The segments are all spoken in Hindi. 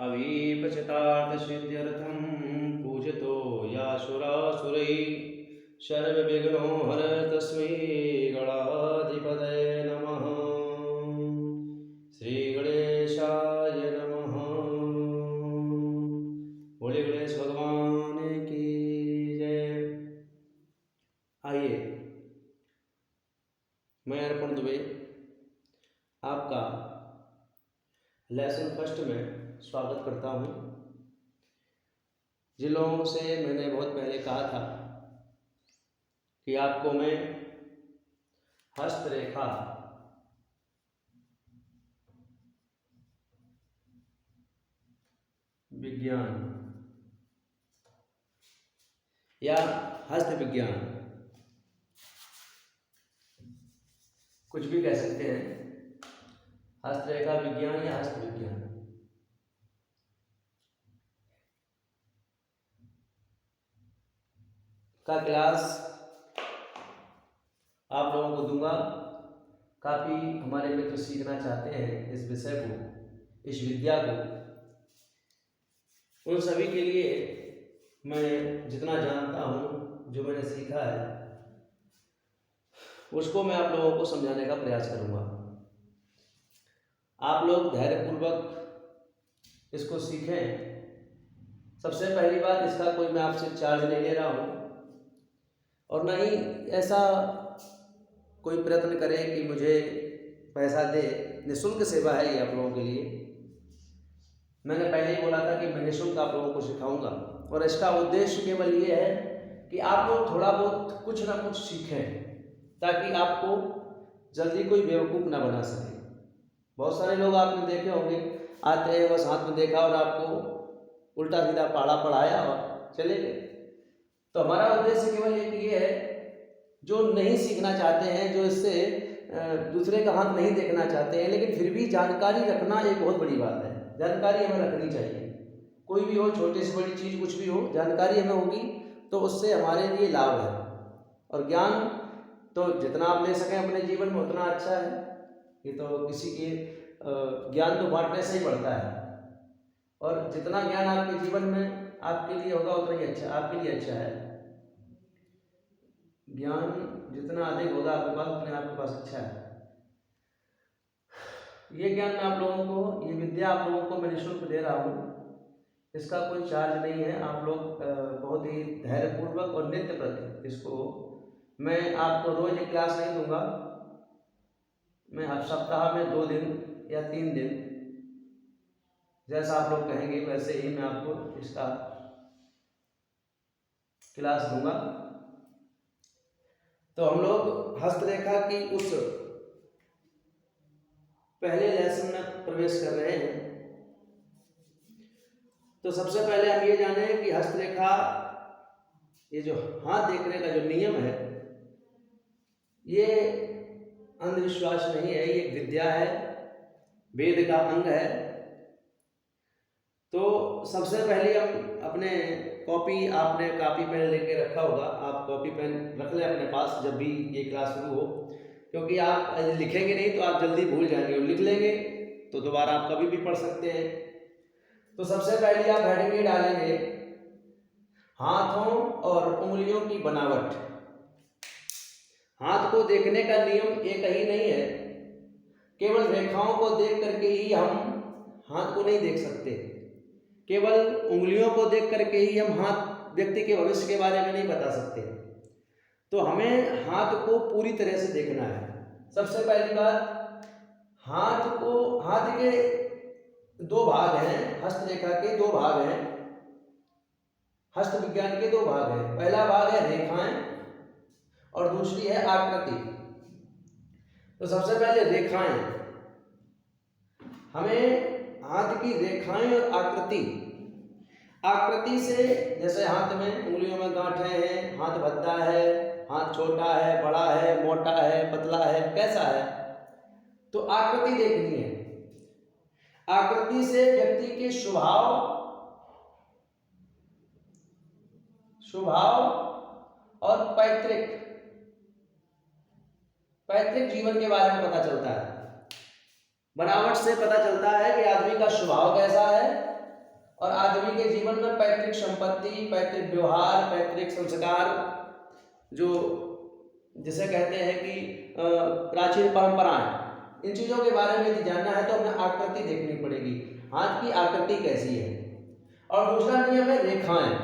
अवीपचितार्थसिद्ध्यर्थं पूजतो यासुरासुरैः सर्वविघ्नो हर तस्मै गणाधिपतये नमः। श्री गणेशाय नमः। बोले गणेश भगवान की जय। आइए, मैं अर्पण दुबे आपका लेसन फर्स्ट में स्वागत करता हूँ। जिन लोगों से मैंने बहुत पहले कहा था कि आपको मैं हस्तरेखा विज्ञान या हस्त विज्ञान, कुछ भी कह सकते हैं, हस्तरेखा विज्ञान या हस्त विज्ञान का क्लास आप लोगों को दूंगा। काफ़ी हमारे मित्र सीखना चाहते हैं इस विषय को, इस विद्या को। उन सभी के लिए मैं जितना जानता हूँ, जो मैंने सीखा है, उसको मैं आप लोगों को समझाने का प्रयास करूँगा। आप लोग धैर्यपूर्वक इसको सीखें। सबसे पहली बात, इसका कोई मैं आपसे चार्ज नहीं ले रहा हूँ और ना ही ऐसा कोई प्रयत्न करे कि मुझे पैसा दे। निःशुल्क सेवा है ये आप लोगों के लिए। मैंने पहले ही बोला था कि मैं निःशुल्क आप लोगों को सिखाऊंगा और इसका उद्देश्य केवल ये है कि आप लोग थोड़ा बहुत कुछ ना कुछ सीखें, ताकि आपको जल्दी कोई बेवकूफ़ ना बना सके। बहुत सारे लोग आपने देखे होंगे, आते हैं बस हाथ में देखा और आपको उल्टा सीधा पाड़ा पढ़ाया और चले गए। तो हमारा उद्देश्य केवल एक ये है, जो नहीं सीखना चाहते हैं, जो इससे दूसरे का हाथ नहीं देखना चाहते हैं, लेकिन फिर भी जानकारी रखना एक बहुत बड़ी बात है। जानकारी हमें रखनी चाहिए। कोई भी हो, छोटी से बड़ी चीज़ कुछ भी हो, जानकारी हमें होगी तो उससे हमारे लिए लाभ है। और ज्ञान तो जितना आप ले सकें अपने जीवन में उतना अच्छा है। ये तो किसी के ज्ञान तो बांटने से ही बढ़ता है, और जितना ज्ञान आपके जीवन में आपके लिए होगा उतना ही अच्छा, आपके लिए अच्छा है। ज्ञान जितना अधिक होगा आपके पास, उतने आपके पास अच्छा है। ये ज्ञान मैं आप लोगों को, ये विद्या आप लोगों को मैं निःशुल्क दे रहा हूँ। इसका कोई चार्ज नहीं है। आप लोग बहुत ही धैर्यपूर्वक और नित्य प्रति इसको, मैं आपको रोज एक क्लास नहीं दूंगा। मैं हर सप्ताह में 2 दिन या 3 दिन, जैसा आप लोग कहेंगे वैसे ही मैं आपको इसका क्लास दूंगा। तो हम लोग हस्तरेखा की उस पहले लेसन में प्रवेश कर रहे हैं। तो सबसे पहले हम ये जाने कि हस्तरेखा, ये जो हाथ देखने का जो नियम है, ये अंधविश्वास नहीं है, ये विद्या है, वेद का अंग है। तो सबसे पहले हम अपने आपने कॉपी पेन लेके रखा होगा, आप कॉपी पेन रख लें अपने पास जब भी ये क्लास शुरू हो, क्योंकि आप लिखेंगे नहीं तो आप जल्दी भूल जाएंगे, और लिख लेंगे तो दोबारा आप कभी भी पढ़ सकते हैं। तो सबसे पहले आप हेडिंग में डालेंगे हाथों और उंगलियों की बनावट। हाथ को देखने का नियम एक ही नहीं है। केवल रेखाओं को देख करके ही हम हाथ को नहीं देख सकते। केवल उंगलियों को देख करके ही हम हाथ व्यक्ति के भविष्य के बारे में नहीं बता सकते। तो हमें हाथ को पूरी तरह से देखना है। सबसे पहली बात, हाथ के 2 भाग हैं, हस्तरेखा के 2 भाग हैं, हस्त विज्ञान के 2 भाग हैं। पहला भाग है रेखाएं और दूसरी है आकृति। तो सबसे पहले रेखाएं, हमें हाथ की रेखाएं और आकृति से, जैसे हाथ में उंगलियों में गांठें हैं, हाथ भद्दा है, हाथ छोटा है, बड़ा है, मोटा है, पतला है, कैसा है, तो आकृति देखनी है। आकृति से व्यक्ति के स्वभाव और पैतृक जीवन के बारे में पता चलता है। बनावट से पता चलता है कि आदमी का स्वभाव कैसा है और आदमी के जीवन में पैतृक संपत्ति, पैतृक व्यवहार, पैतृक संस्कार, जो जिसे कहते हैं कि प्राचीन परंपराएं, इन चीज़ों के बारे में यदि जानना है तो हमें आकृति देखनी पड़ेगी, हाथ की आकृति कैसी है। और दूसरा नियम है रेखाएं।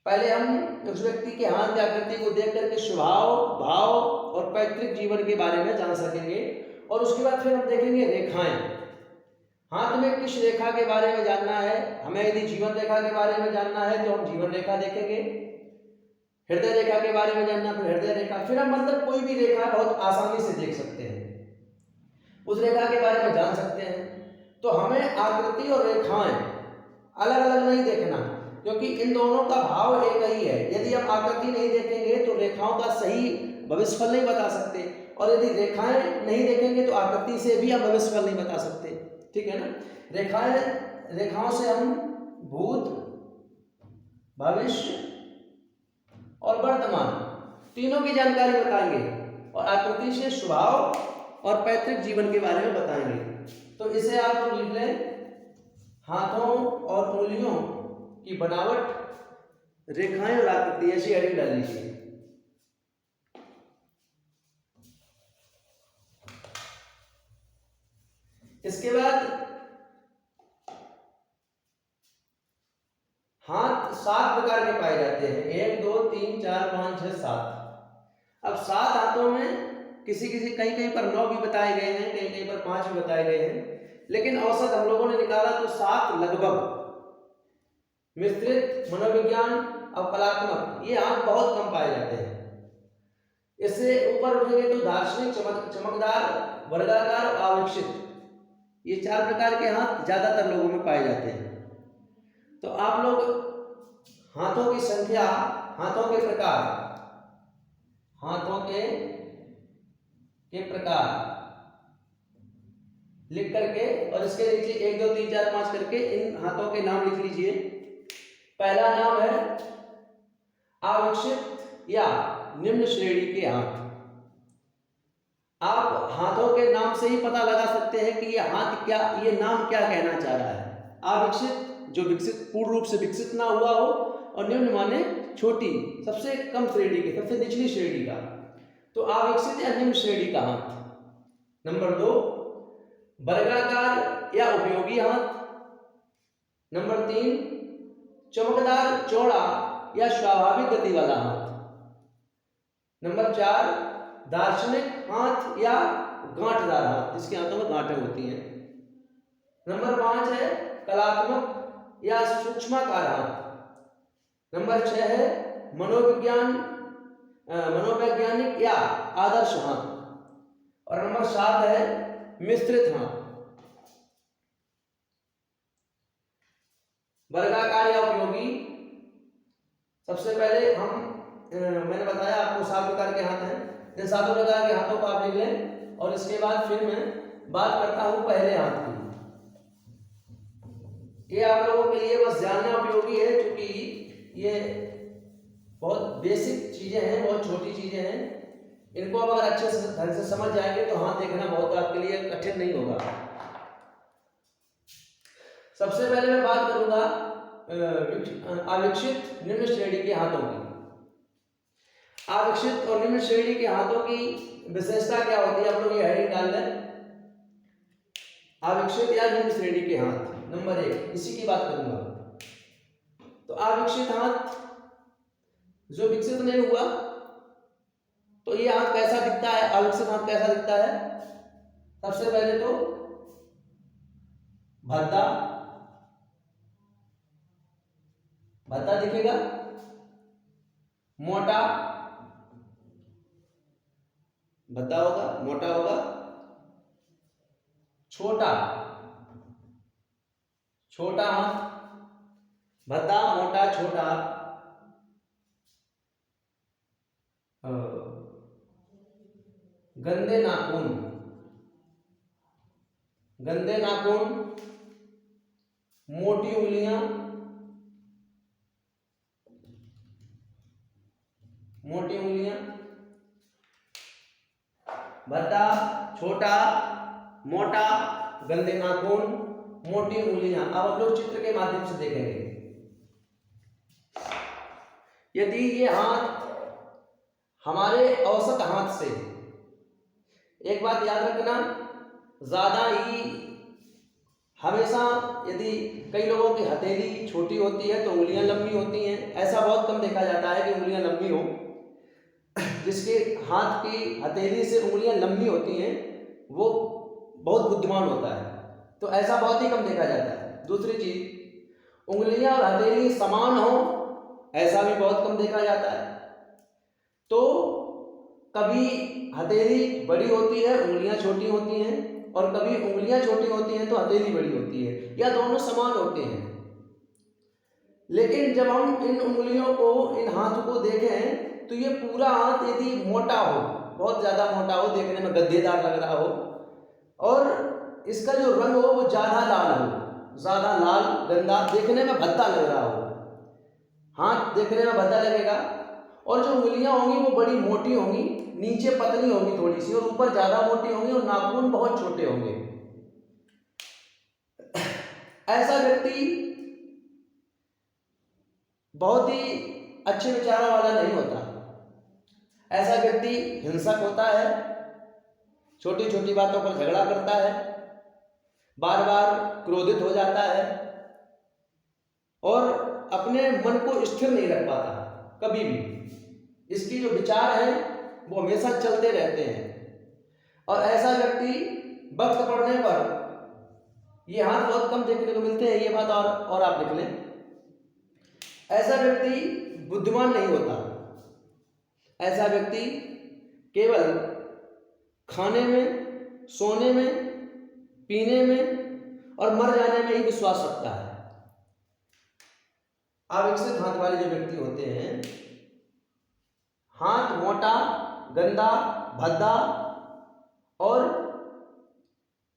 पहले हम उस व्यक्ति के हाथ की आकृति को देख करके स्वभाव, भाव और पैतृक जीवन के बारे में जान सकेंगे, और उसके बाद फिर हम देखेंगे रेखाएं। हाथ में किस रेखा के बारे में जानना है, हमें यदि जीवन रेखा के बारे में जानना है तो हम जीवन रेखा देखेंगे, हृदय रेखा के बारे में जानना फिर हृदय रेखा, फिर हम मतलब कोई भी रेखा बहुत आसानी से देख सकते हैं, उस रेखा के बारे में जान सकते हैं। तो हमें आकृति और रेखाएं अलग अलग नहीं देखना, क्योंकि इन दोनों का भाव एक ही है। यदि हम आकृति नहीं देखेंगे तो रेखाओं का सही भविष्यफल नहीं बता सकते, और यदि रेखाएं नहीं देखेंगे तो आकृति से भी हम भविष्यफल नहीं बता सकते, ठीक है ना। रेखाओं से हम भूत, भविष्य और वर्तमान तीनों की जानकारी बताएंगे, और आकृति से स्वभाव और पैतृक जीवन के बारे में बताएंगे। तो इसे आप लोग लिख लें, हाथों और उंगलियों की बनावट, रेखाएं और आकृति, ऐसी हेडिंग डाल लीजिए। इसके बाद हाथ 7 प्रकार के पाए जाते हैं, 1 2 3 4 5 6 7। अब 7 हाथों में कहीं पर 9 भी बताए गए हैं, कहीं पर 5 भी बताए गए हैं, लेकिन औसत हम लोगों ने निकाला तो 7 लगभग। मिश्रित, मनोविज्ञान और कलात्मक, ये हाथ बहुत कम पाए जाते हैं। इससे ऊपर उठेंगे तो दार्शनिक, चमकदार, वर्गाकार और आविक्षित, ये 4 प्रकार के हाथ ज्यादातर लोगों में पाए जाते हैं। तो आप लोग हाथों की संख्या, हाथों के प्रकार, हाथों के प्रकार लिख करके, और इसके नीचे 1 2 3 4 5 करके इन हाथों के नाम लिख लीजिए। पहला नाम है आविक्षित या निम्न श्रेणी के हाथ। आप हाथों के नाम से ही पता लगा सकते हैं कि ये हाथ क्या, ये नाम क्या कहना चाह रहा है। आविक्षित जो विकसित, पूर्ण रूप से विकसित ना हुआ हो, और निम्न माने छोटी, सबसे कम श्रेणी के, सबसे निचली श्रेणी का। तो अविकसित या निम्न श्रेणी का हाथ। नंबर 2, वर्गाकार या उपयोगी हाथ। नंबर 3, चमकदार, चौड़ा या स्वाभाविक गति वाला हाथ। नंबर 4, दार्शनिक हाथ या गांठदार हाथ, जिसके हाथों में गांठें होती हैं। नंबर 5 है कलात्मक या सूक्ष्माकार हाथ। नंबर 6 है मनोवैज्ञानिक या आदर्श हाथ। और नंबर 7 है मिश्रित हाथ। वर्गाकार या उपयोगी, सबसे पहले मैंने बताया आपको 7 प्रकार के हाथ हैं। इन 7 प्रकार के हाथों को आप लिख लें, और इसके बाद फिर मैं बात करता हूं पहले हाथ की। ये आप लोगों के लिए बस जानना उपयोगी है, क्योंकि ये बहुत बेसिक चीजें हैं, बहुत छोटी चीजें हैं। इनको अगर अच्छे से ढंग से समझ जाएंगे तो हाथ देखना बहुत आपके लिए कठिन नहीं होगा। सबसे पहले मैं बात करूंगा अविकसित निम्न श्रेणी के हाथों की। अविकसित और निम्न श्रेणी के हाथों की विशेषता क्या होती है, आप लोग ये हेडिंग डाल लें, अविकसित या निम्न श्रेणी के हाथ। नंबर 1, इसी की बात करूंगा। तो अविकसित हाथ, जो विकसित नहीं हुआ, तो ये हाथ कैसा दिखता है, अविकसित हाथ कैसा दिखता है? सबसे पहले तो भद्दा दिखेगा, मोटा, भद्दा होगा, मोटा होगा, छोटा हाथ, भद्दा, मोटा, छोटा, गंदे नाखून, मोटी उंगलियां, भद्दा, छोटा, मोटा, गंदे नाखून, मोटी उंगलियां। अब हम लोग चित्र के माध्यम से देखेंगे। यदि ये हाथ हमारे औसत हाथ से, एक बात याद रखना, ज्यादा ही हमेशा, यदि कई लोगों की हथेली छोटी होती है तो उंगलियां लंबी होती हैं, ऐसा बहुत कम देखा जाता है कि उंगलियां लंबी हो। जिसके हाथ की हथेली से उंगलियां लंबी होती हैं वो बहुत बुद्धिमान होता है, तो ऐसा बहुत ही कम देखा जाता है। दूसरी चीज, उंगलियां और हथेली समान हो, ऐसा भी बहुत कम देखा जाता है। तो कभी हथेली बड़ी होती है, उंगलियां छोटी होती हैं, और कभी उंगलियां छोटी होती हैं तो हथेली बड़ी होती है, या दोनों समान होते हैं। लेकिन जब हम इन उंगलियों को, इन हाथ को देखें तो ये पूरा हाथ यदि मोटा हो, बहुत ज़्यादा मोटा हो, देखने में गद्देदार लग रहा हो, और इसका जो रंग हो वो ज़्यादा लाल हो, ज़्यादा लाल गंदा, देखने में भद्दा लग रहा हो, हाथ देखने में भद्दा लगेगा। और जो उंगलियां होंगी वो बड़ी मोटी होंगी, नीचे पतली होंगी थोड़ी सी, और ऊपर ज़्यादा मोटी होंगी, और नाखून बहुत छोटे होंगे। ऐसा व्यक्ति बहुत ही अच्छे विचारों वाला नहीं होता। ऐसा व्यक्ति हिंसक होता है, छोटी छोटी बातों पर झगड़ा करता है, बार बार क्रोधित हो जाता है, और अपने मन को स्थिर नहीं रख पाता कभी भी। इसकी जो विचार है वो हमेशा चलते रहते हैं। और ऐसा व्यक्ति वक्त पड़ने पर, ये हाथ बहुत कम देखने को मिलते हैं, ये बात और आप लिख लें। ऐसा व्यक्ति बुद्धिमान नहीं होता। ऐसा व्यक्ति केवल खाने में, सोने में, पीने में और मर जाने में ही विश्वास रखता है। अविकसित हाथ वाले जो व्यक्ति होते हैं, हाथ मोटा, गंदा, भद्दा, और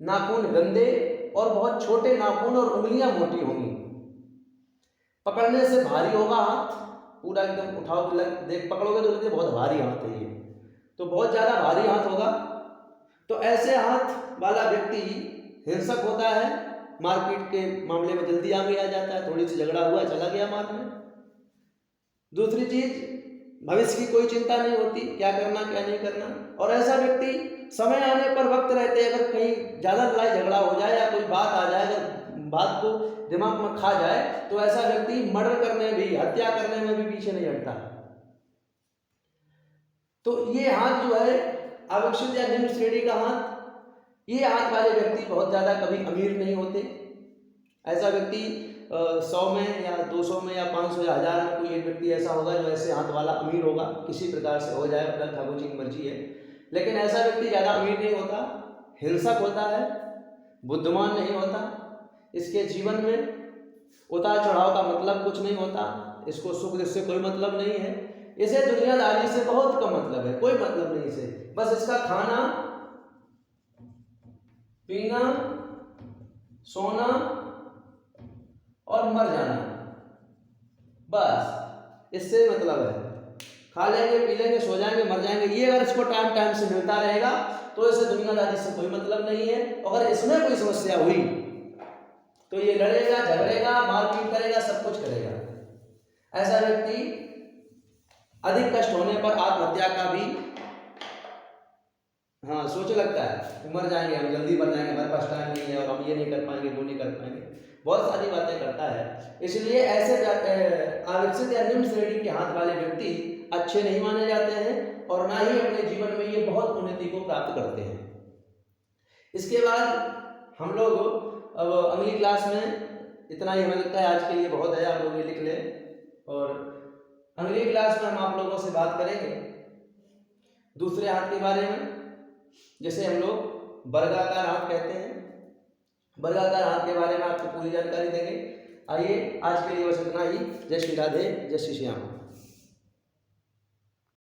नाखून गंदे, और बहुत छोटे नाखून, और उंगलियां मोटी होंगी, पकड़ने से भारी होगा हाथ, पूरा एकदम उठाओ देख पकड़ोगे तो लगेगा बहुत भारी हाथ है ये, तो बहुत ज़्यादा भारी हाथ होगा। तो ऐसे हाथ वाला व्यक्ति हिंसक होता है, मारपीट के मामले में जल्दी आगे आ जाता है, थोड़ी सी झगड़ा हुआ चला गया मारने। दूसरी चीज, भविष्य की कोई चिंता नहीं होती, क्या करना क्या नहीं करना। और ऐसा व्यक्ति समय आने पर, वक्त रहते, अगर कहीं ज़्यादा लड़ाई झगड़ा हो जाए या कोई बात आ जाए, अगर बात को दिमाग में खा जाए, तो ऐसा व्यक्ति मर्डर करने भी, हत्या करने में भी पीछे नहीं हटता। तो ये हाथ जो है अविकसित या निम्न श्रेणी का हाथ, ये हाथ वाले व्यक्ति बहुत ज़्यादा कभी अमीर नहीं होते। ऐसा व्यक्ति 100 में या 200 में या 500 या 1000 में कोई एक व्यक्ति ऐसा होगा जो ऐसे हाथ वाला अमीर होगा, किसी प्रकार से हो जाए, अपना ठाकुर जी की मर्जी है। लेकिन ऐसा व्यक्ति ज़्यादा अमीर नहीं होता, हिंसक होता है, बुद्धिमान नहीं होता, इसके जीवन में उतार चढ़ाव का मतलब कुछ नहीं होता, इसको सुख दुख से कोई मतलब नहीं है, इसे दुनियादारी से बहुत कम मतलब है, कोई मतलब नहीं इसे, बस इसका खाना पीना, सोना और मर जाना, बस इससे मतलब है। खा लेंगे, पी लेंगे, सो जाएंगे, मर जाएंगे, ये अगर इसको टाइम टाइम से मिलता रहेगा तो इसे दुनियादारी से कोई मतलब नहीं है। अगर इसमें कोई समस्या हुई तो ये लड़ेगा, झगड़ेगा, मारपीट करेगा, सब कुछ करेगा। ऐसा व्यक्ति अधिक कष्ट होने पर आत्महत्या का भी सोच लगता है, मर जाएंगे हम, जल्दी मर जाएंगे, हमारे पास टाइम नहीं है, और हम ये नहीं कर पाएंगे, वो नहीं कर पाएंगे, बहुत सारी बातें करता है। इसलिए ऐसे अविकसित या निम्न श्रेणी के हाथ वाले व्यक्ति अच्छे नहीं माने जाते हैं, और ना ही अपने जीवन में ये बहुत उन्नति को प्राप्त करते हैं। इसके बाद हम लोग अब अगली क्लास में, इतना ही हमें लगता है आज के लिए बहुत है, आप लोग ये लिख लें, और अगली क्लास में हम आप लोगों से बात करेंगे दूसरे हाथ के बारे में, जैसे हम लोग वर्गाकार हाथ कहते हैं। वर्गाकार हाथ के बारे में आपको पूरी जानकारी देंगे। आइए आज के लिए बस इतना ही। जय श्री राधे, जय श्री श्याम।